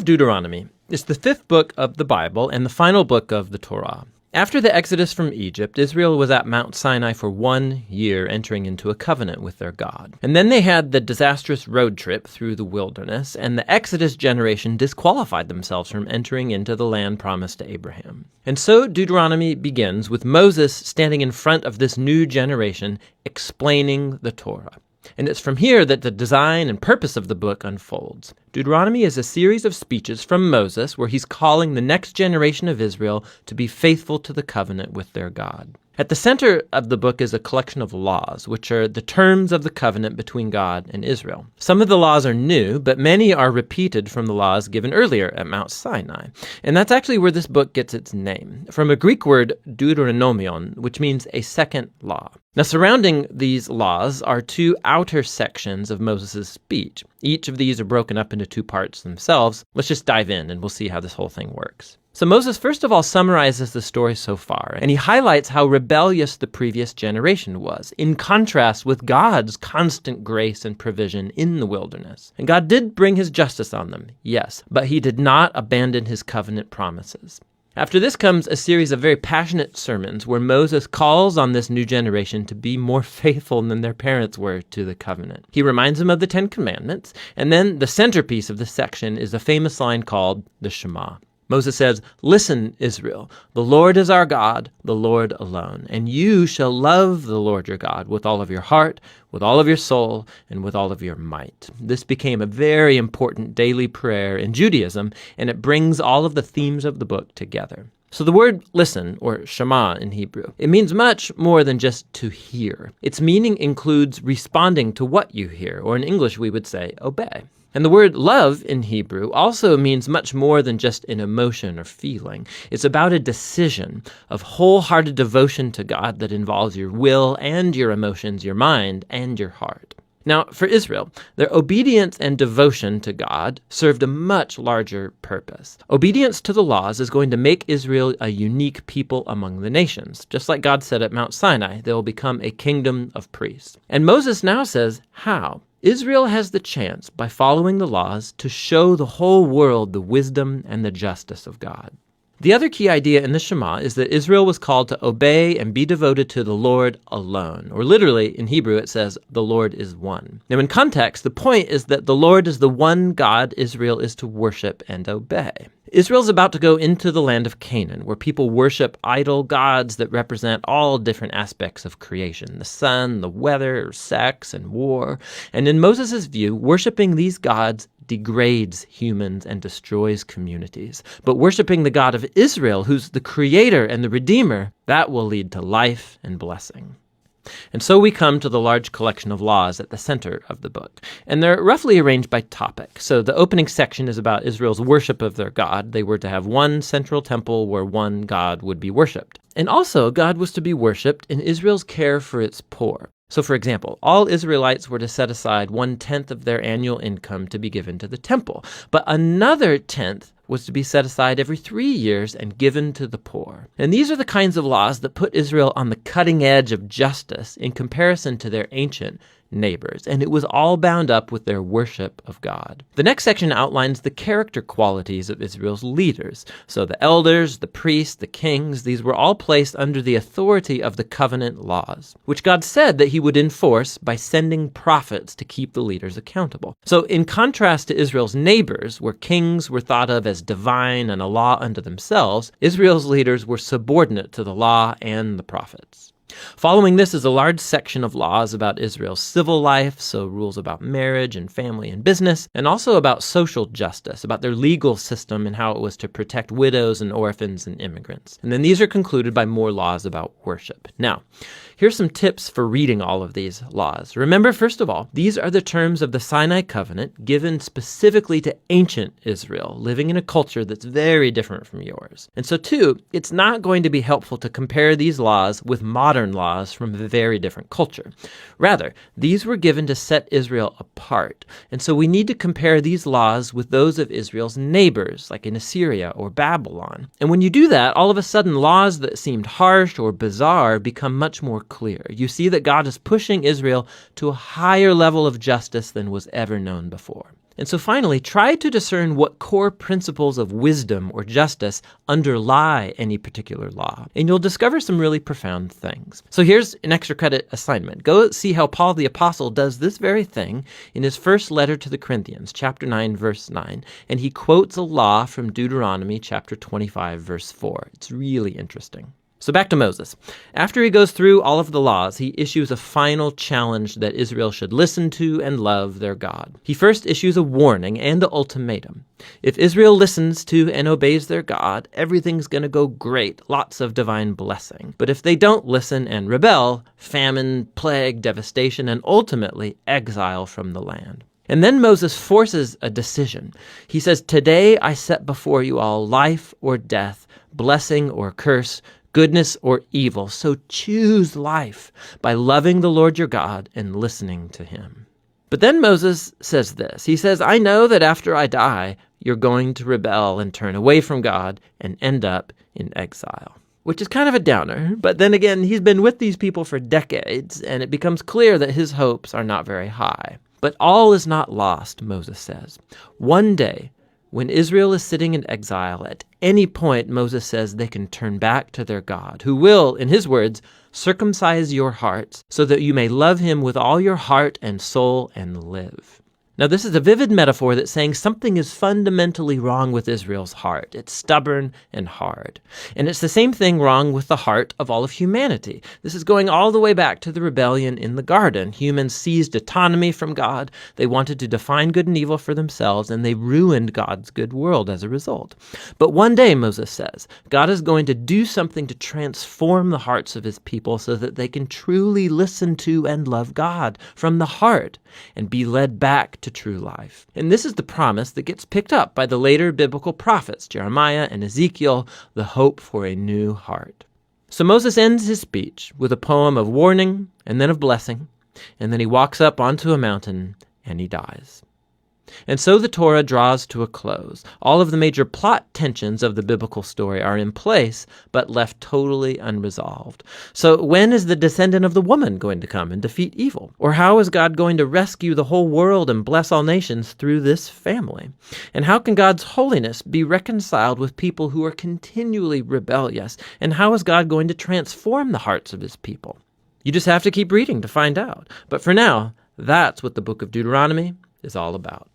Deuteronomy is the fifth book of the Bible and the final book of the Torah. After the exodus from Egypt, Israel was at Mount Sinai for 1 year, entering into a covenant with their God. And then they had the disastrous road trip through the wilderness, and the Exodus generation disqualified themselves from entering into the land promised to Abraham. And so Deuteronomy begins with Moses standing in front of this new generation, explaining the Torah. And it's from here that the design and purpose of the book unfolds. Deuteronomy is a series of speeches from Moses where he's calling the next generation of Israel to be faithful to the covenant with their God. At the center of the book is a collection of laws, which are the terms of the covenant between God and Israel. Some of the laws are new, but many are repeated from the laws given earlier at Mount Sinai. And that's actually where this book gets its name, from a Greek word Deuteronomion, which means a second law. Now, surrounding these laws are two outer sections of Moses' speech. Each of these are broken up into two parts themselves. Let's just dive in and we'll see how this whole thing works. So Moses, first of all, summarizes the story so far, and he highlights how rebellious the previous generation was, in contrast with God's constant grace and provision in the wilderness. And God did bring his justice on them, yes, but he did not abandon his covenant promises. After this comes a series of very passionate sermons where Moses calls on this new generation to be more faithful than their parents were to the covenant. He reminds them of the Ten Commandments, and then the centerpiece of this section is a famous line called the Shema. Moses says, "Listen, Israel, the Lord is our God, the Lord alone, and you shall love the Lord your God with all of your heart, with all of your soul, and with all of your might." This became a very important daily prayer in Judaism, and it brings all of the themes of the book together. So the word listen, or Shema in Hebrew, it means much more than just to hear. Its meaning includes responding to what you hear, or in English we would say obey. And the word love in Hebrew also means much more than just an emotion or feeling. It's about a decision of wholehearted devotion to God that involves your will and your emotions, your mind and your heart. Now, for Israel, their obedience and devotion to God served a much larger purpose. Obedience to the laws is going to make Israel a unique people among the nations. Just like God said at Mount Sinai, they will become a kingdom of priests. And Moses now says, how? Israel has the chance, by following the laws, to show the whole world the wisdom and the justice of God. The other key idea in the Shema is that Israel was called to obey and be devoted to the Lord alone. Or literally, in Hebrew, it says, the Lord is one. Now, in context, the point is that the Lord is the one God Israel is to worship and obey. Israel's about to go into the land of Canaan, where people worship idol gods that represent all different aspects of creation, the sun, the weather, sex, and war. And in Moses' view, worshiping these gods degrades humans and destroys communities. But worshiping the God of Israel, who's the creator and the redeemer, that will lead to life and blessing. And so we come to the large collection of laws at the center of the book. And they're roughly arranged by topic. So the opening section is about Israel's worship of their God. They were to have one central temple where one God would be worshipped. And also, God was to be worshipped in Israel's care for its poor. So, for example, all Israelites were to set aside 1/10 of their annual income to be given to the temple. But another 10th was to be set aside every 3 years and given to the poor. And these are the kinds of laws that put Israel on the cutting edge of justice in comparison to their ancient neighbors, and it was all bound up with their worship of God. The next section outlines the character qualities of Israel's leaders. So the elders, the priests, the kings, these were all placed under the authority of the covenant laws, which God said that he would enforce by sending prophets to keep the leaders accountable. So in contrast to Israel's neighbors, where kings were thought of as divine and a law unto themselves, Israel's leaders were subordinate to the law and the prophets. Following this is a large section of laws about Israel's civil life, so rules about marriage and family and business, and also about social justice, about their legal system and how it was to protect widows and orphans and immigrants. And then these are concluded by more laws about worship. Now, here's some tips for reading all of these laws. Remember, first of all, these are the terms of the Sinai covenant given specifically to ancient Israel, living in a culture that's very different from yours. And so, two, it's not going to be helpful to compare these laws with modern laws from a very different culture. Rather, these were given to set Israel apart. And so we need to compare these laws with those of Israel's neighbors, like in Assyria or Babylon. And when you do that, all of a sudden laws that seemed harsh or bizarre become much more clear. You see that God is pushing Israel to a higher level of justice than was ever known before. And so finally, try to discern what core principles of wisdom or justice underlie any particular law, and you'll discover some really profound things. So here's an extra credit assignment. Go see how Paul the Apostle does this very thing in his first letter to the Corinthians, chapter 9, verse 9, and he quotes a law from Deuteronomy chapter 25, verse 4. It's really interesting. So back to Moses. After he goes through all of the laws, he issues a final challenge that Israel should listen to and love their God. He first issues a warning and an ultimatum. If Israel listens to and obeys their God, everything's going to go great, lots of divine blessing. But if they don't listen and rebel, famine, plague, devastation, and ultimately exile from the land. And then Moses forces a decision. He says, "Today I set before you all life or death, blessing or curse, goodness or evil. So choose life by loving the Lord your God and listening to him." But then Moses says this. He says, "I know that after I die, you're going to rebel and turn away from God and end up in exile." Which is kind of a downer, but then again, he's been with these people for decades, and it becomes clear that his hopes are not very high. But all is not lost, Moses says. One day, when Israel is sitting in exile, at any point, Moses says they can turn back to their God, who will, in his words, circumcise your hearts so that you may love him with all your heart and soul and live. Now, this is a vivid metaphor that's saying something is fundamentally wrong with Israel's heart. It's stubborn and hard. And it's the same thing wrong with the heart of all of humanity. This is going all the way back to the rebellion in the garden. Humans seized autonomy from God. They wanted to define good and evil for themselves, and they ruined God's good world as a result. But one day, Moses says, God is going to do something to transform the hearts of his people so that they can truly listen to and love God from the heart and be led back to true life. And this is the promise that gets picked up by the later biblical prophets, Jeremiah and Ezekiel, the hope for a new heart. So Moses ends his speech with a poem of warning and then of blessing, and then he walks up onto a mountain and he dies. And so the Torah draws to a close. All of the major plot tensions of the biblical story are in place, but left totally unresolved. So when is the descendant of the woman going to come and defeat evil? Or how is God going to rescue the whole world and bless all nations through this family? And how can God's holiness be reconciled with people who are continually rebellious? And how is God going to transform the hearts of his people? You just have to keep reading to find out. But for now, that's what the book of Deuteronomy is all about.